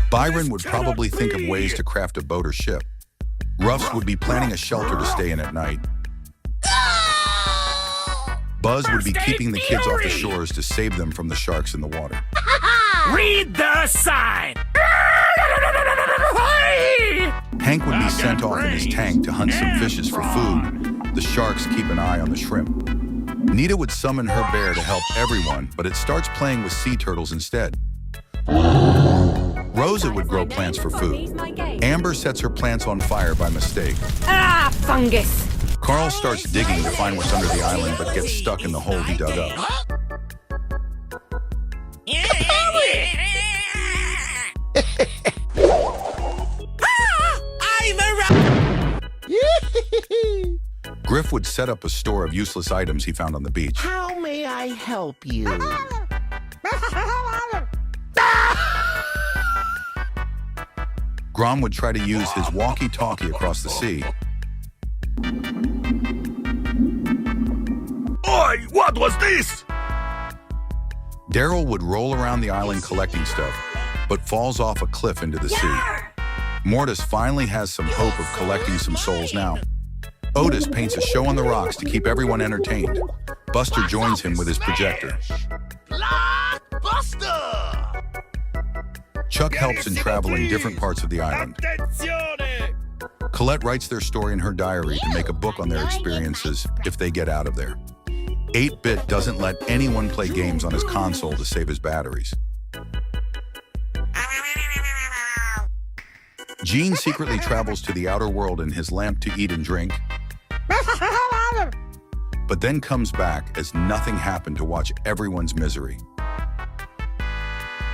Byron would probably think of ways to craft a boat or ship. Ruffs would be planning a shelter to stay in at night. Buzz would be keeping the kids off the shores to save them from the sharks in the water. Read the sign! Hank would be sent off in his tank to hunt some fishes for food. The sharks keep an eye on the shrimp. Nita would summon her bear to help everyone, but it starts playing with sea turtles instead. Rosa would grow plants for food. Amber sets her plants on fire by mistake. Ah, fungus! Carl starts digging to find what's under the island, but gets stuck in the hole he dug up. Griff would set up a store of useless items he found on the beach. How may I help you? Grom would try to use his walkie-talkie across the sea. Oi, what was this? Daryl would roll around the island collecting stuff, but falls off a cliff into the sea. Mortis finally has some hope of collecting some souls now. Otis paints a show on the rocks to keep everyone entertained. Buster joins him with his projector. Buster! Chuck helps in travel in different parts of the island. Colette writes their story in her diary to make a book on their experiences if they get out of there. 8-Bit doesn't let anyone play games on his console to save his batteries. Gene secretly travels to the outer world in his lamp to eat and drink, but then comes back as nothing happened to watch everyone's misery.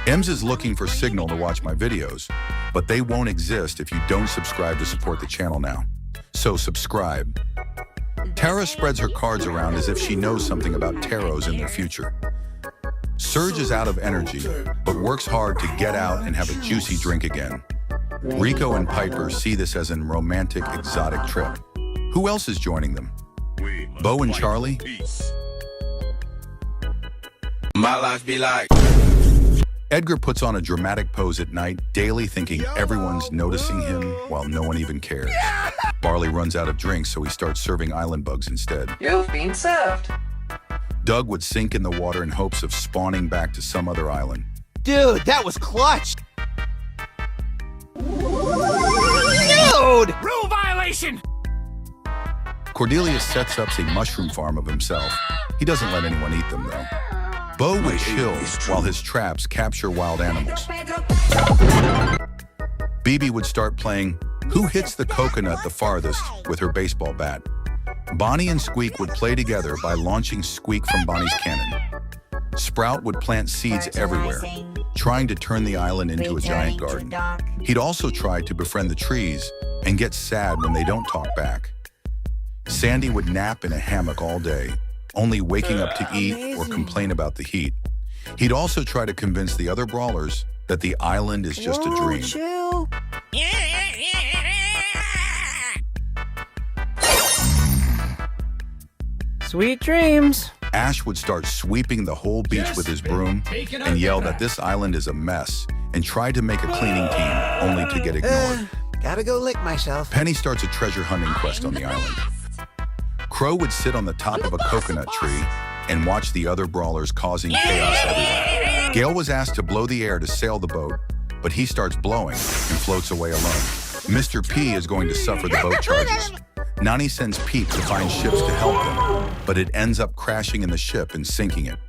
Ems is looking for Signal to watch my videos, but they won't exist if you don't subscribe to support the channel now. So subscribe. Tara spreads her cards around as if she knows something about tarots in their future. Surge is out of energy, but works hard to get out and have a juicy drink again. Rico and Piper see this as a romantic, exotic trip. Who else is joining them? Bo and Charlie? My life be like... Edgar puts on a dramatic pose at night, daily thinking everyone's noticing him while no one even cares. Barley runs out of drinks, so he starts serving island bugs instead. You've been served. Doug would sink in the water in hopes of spawning back to some other island. Dude, that was clutch! Dude! Rule violation! Cornelius sets up a mushroom farm of himself. He doesn't let anyone eat them, though. Bo would chill while his traps capture wild animals. BB would start playing Who Hits the Coconut the Farthest with her baseball bat. Bonnie and Squeak would play together by launching Squeak from Bonnie's cannon. Sprout would plant seeds everywhere, trying to turn the island into a giant garden. He'd also try to befriend the trees and get sad when they don't talk back. Sandy would nap in a hammock all day, only waking up to eat or complain about the heat. He'd also try to convince the other brawlers that the island is just a dream. Sweet dreams. Ash would start sweeping the whole beach with his broom and yell that this island is a mess and try to make a cleaning team only to get ignored. Gotta go lick myself. Penny starts a treasure hunting quest on the island. Crow would sit on the top of a coconut tree and watch the other brawlers causing chaos everywhere. Gale was asked to blow the air to sail the boat, but he starts blowing and floats away alone. Mr. P is going to suffer the boat charges. Nani sends Pete to find ships to help them, but it ends up crashing in the ship and sinking it.